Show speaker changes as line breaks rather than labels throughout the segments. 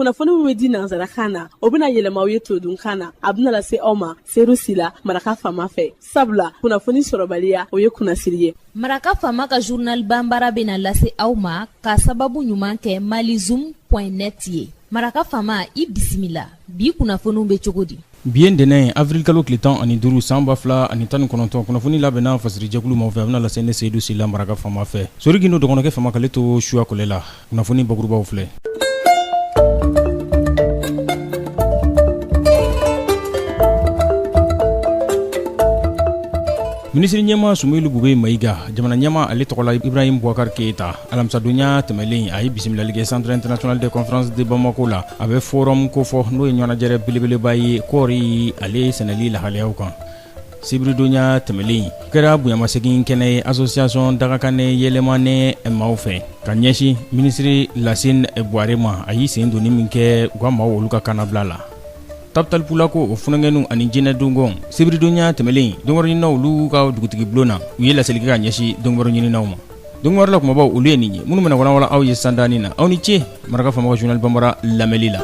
kunnafoni min bɛ di nanzarakan na o bɛna yɛlɛma aw ye todunkan na a bɛna lase aw ma seeru sila maraka fama fɛ sabula kunnafoni sɔrɔbaliya o ye kunnasiri ye.
Maraka fama ka journal banbara bɛna lase aw ma ka sababu ɲuman kɛ malizoom.net ye. Maraka fama i bisimila bi kunnafoniw bɛ cogo di?
Bien denen avril kalo tile 15 san 2019 kunnafoni labɛnna fasirijɛkulu ma fɛ a bɛna lase ne Seydou Sila maraka fama fɛ sori gindo dɔgɔnɔkɛ fama k'ale to suya kole la kunnafoni bakurubaw filɛ. Ministre ɲɛma Sumailu Bube Mayiga jamana ɲɛma ale tɔgɔla Ibrahim Boubacar Keita alamisadonya tɛmɛlen a ye bisimilali kɛ Centre international de conférence de Bamako la a bɛ forum ko fɔ n'o ye ɲɔgɔnnajɛrɛ belebeleba ye kɔɔri ale sɛnɛli lahalayaw kan. Sibridonya tɛmɛlen kɛra bonyamasegin kɛnɛ ye association dagakanɛ yɛlɛmanɛ maaw fɛ ka ɲɛsin ministre Lassine Bouare ma a y'i sen donni min kɛ u ka maaw olu ka kanabila la. Taptal Pulako o funangenu ani jinɛ dongon sibridonya tɛmɛlen dongɔrɔ ɲininaw olu ka dugutigi bulon na u ye laseli kɛ ka ɲɛsin dongɔrɔ ɲininaw ma. Dongɔrɔ la kumabaw olu ye nin ye minnu bɛna walawala aw ye sandani na aw ni ce maraka fama ka journal banbara lamɛli la.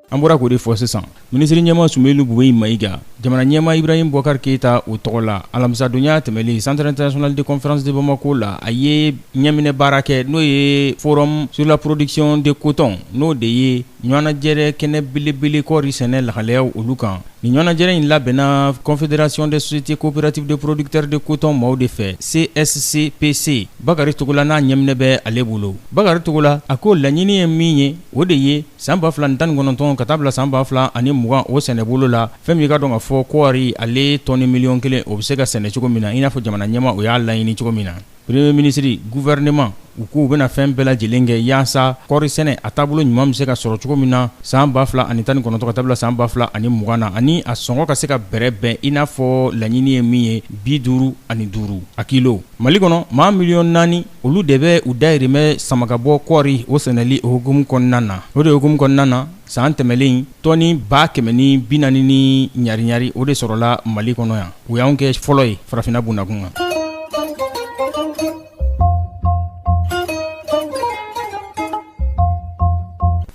An bɔra k'o de fɔ sisan ministre ɲɛma Sumailu Bube Mayiga jamana ɲɛma Ibrahim Boubacar Keita o tɔgɔ la alamisadonya tɛmɛlen Centre international de conférence de Bamako la a ye ɲɛminɛ baara kɛ n'o ye forum sur la production de coton n'o de ye ɲɔgɔnnajɛrɛ kɛnɛ belebele kɔɔri sɛnɛ lahalayaw olu kan. Ni ɲɔgɔnnajɛrɛ in labɛnna Confédération des sociétés coopératives de producteurs de coton maaw de fɛ CSCPC Bakari Togola n'a ɲɛminɛ bɛ ale bolo. Bakari Togola a ko laɲini ye min ye o de ye san 2019 ka taa bila san 2020 o sɛnɛbolo la fɛn min ka dɔn ka fɔ kɔɔri ale tɔni miliyɔn 1 o bɛ se ka sɛnɛ cogo min na i n'a fɔ jamana ɲɛma o y'a laɲini cogo min na. Premier ministre gouvernement u k'u bɛna fɛn bɛɛ lajɛlen kɛ yaasa kɔɔri sɛnɛ a taabolo ɲuman bɛ se ka sɔrɔ cogo min na san 2019 ka taa bila san 2020 na ani a sɔngɔ ka se ka bɛrɛ bɛn i n'a fɔ laɲini ye min ye 55 a kilo. Mali kɔnɔ maa miliyɔn 4 olu de bɛ u dayirimɛ sama ka bɔ kɔɔri o sɛnɛli o hukumu kɔnɔna na. O de hukumu kɔnɔna na san tɛmɛlen tɔni 140 ni ɲari o de sɔrɔla Mali kɔnɔ yan. O y'anw kɛ fɔlɔ ye farafinna bundakun kan.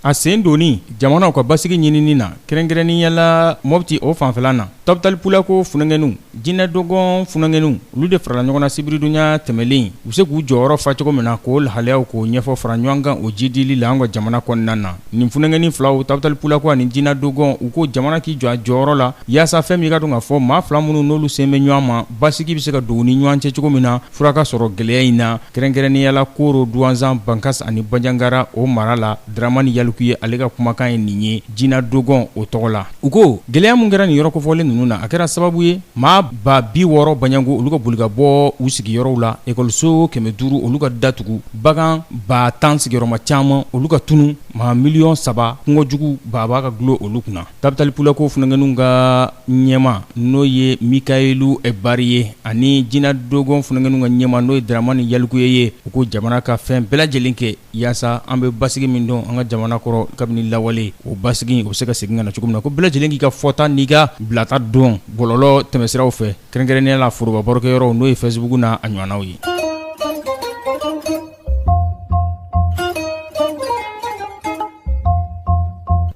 A sen doni jamanaw ka basigi ɲinini na kɛrɛnkɛrɛnnenya la Mopti o fanfɛla na Taptal Pulako funangɛnu jinɛ dogon funangɛnu olu de farala ɲɔgɔn na sibridonya tɛmɛlen u se k'u jɔyɔrɔ fa cogo min na k'o lahalayaw k'o ɲɛfɔ fara ɲɔgɔn kan o jidili la an ka jamana kɔnɔna na. Nin funangɛni filaw Taptal Pulako ani jinɛ dogon u ko jamana k'i jɔ a jɔyɔrɔ la yaasa fɛn min ka dɔn ka fɔ maa fila minnu n'olu sen bɛ ɲɔgɔn ma basigi bɛ se ka don ni ɲɔgɔn cɛ cogo min na fura ka sɔrɔ gɛlɛya in na kɛrɛnkɛrɛnnenya la Koro Douanzan Bankas ani Banjangara o mara la Dramani Yaluku ye ale ka kumakan ye nin ye jinɛ dogon o tɔgɔ la. U ko gɛlɛya mun kɛra nin yɔrɔ kofɔlen ninnu na a kɛra sababu ye maa ba 60 Banyango olu ka boli ka bɔ u sigiyɔrɔw la ekɔliso 500 olu ka datugu bagan ba 10 sigiyɔrɔma caman olu ka tunu maa miliyɔn 3 kungojugu baba ka gulo olu kunna. Taptal Pulako funangɛnu ka ɲɛma n'o ye Mikaelu Bari ye ani jinɛ dogon funangɛnu ka ɲɛma n'o ye Dramani Yaluku ye u ko jamana ka fɛn bɛɛ lajɛlen kɛ yaasa an bɛ basigi min dɔn an ka jamana kɔrɔ kabini lawale o basigi o bɛ se ka segin ka na cogo min na ko bɛɛ lajɛlen k'i ka fɔta n'i ka bilata dɔn bɔlɔlɔ tɛmɛsiraw fɛ kɛrɛnkɛrɛnnenya la foroba barokɛyɔrɔ n'o ye Facebook n'a a ɲɔgɔnnaw ye.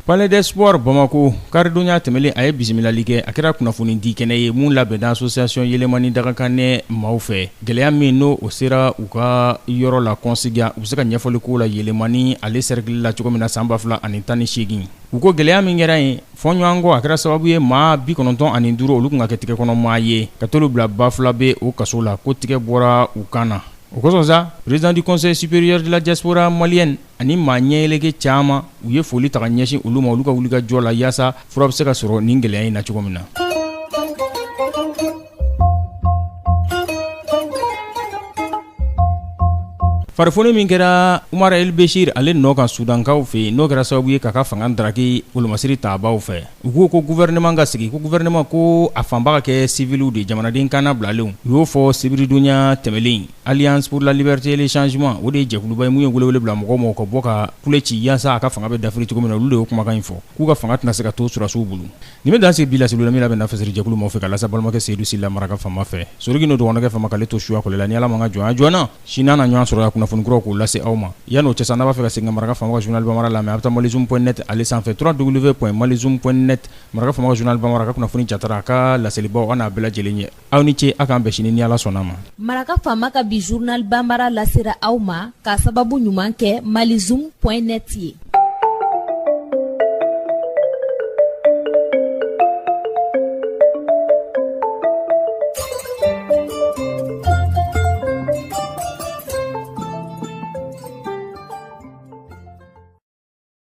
Palais d'Espoir Bamako karidonya tɛmɛlen a ye bisimilali kɛ a kɛra kunnafoni di kɛnɛ ye mun labɛnna association yɛlɛmani dagakanɛ maaw fɛ gɛlɛya min n'o o sera u ka yɔrɔ la kɔnsigiya u bɛ se ka ɲɛfɔli k'o la yɛlɛmani ale sɛrɛkili la cogo min na san 2018 u ko gɛlɛya min kɛra yen fɔɲɔgɔnkɔ a kɛra sababu ye maa 95 olu kun ka kɛ tigɛ kɔnɔ maa ye ka t'olu bila ba fila bɛ o kaso la ko tigɛ bɔra u kan na. O kosɔn sa président du conseil supérieur de la diaspora malienne ani maa ɲɛyɛlɛkɛ caman u ye foli ta ka ɲɛsin olu ma olu ka wuli ka jɔ la yaasa fura bɛ se ka sɔrɔ nin gɛlɛya in na cogo min na. farifoni min kɛra Umar El Bashir ale nɔ kan Sudankaw fɛ n'o kɛra sababu ye k'a ka fanga daraki wolomasiri taabaw fɛ u ko ko gouvernement ka sigi ko gouvernement ko a fanba ka kɛ civiliw de jamanaden kana bilalenw u y'o fɔ sibiridonya tɛmɛlen Alliance pour la liberté et le changement o de ye jɛkuluba ye mun ye welewele bila mɔgɔw ma ka bɔ ka kule ci yaasa a ka fanga bɛ dafiri cogo min na olu de y'o kumakan in fɔ k'u ka fanga tɛna se ka to surasiw bolo nin bɛ dan sigi bi la Selu Lamini labɛn fɛsɛri jɛkulu ma fɛ ka lasa balimakɛ Seydou Sila maraka fama fɛ Sorigi n'o dɔgɔnɔkɛ fama k'ale to suya kɔlɛ la ni Ala ma ka jɔn sini an na ɲɔgɔn sɔrɔ kunnafoni kuraw k'o lase aw ma yan'o cɛ sa n'a b'a fɛ ka segin ka maraka fama ka journal Bamara lamɛn a bɛ taa malizoom.net ale sanfɛ www.malizoom.net maraka fama ka journal Bamara ka kunnafoni catara a ka laselibaw an n'a bɛɛ lajɛlen ye aw ni ce a k'an bɛn sini ni Ala sɔnna ma.
Maraka fama ka bi journal Bambara lasera aw ma k'a sababu ɲuman kɛ malizoom.net ye.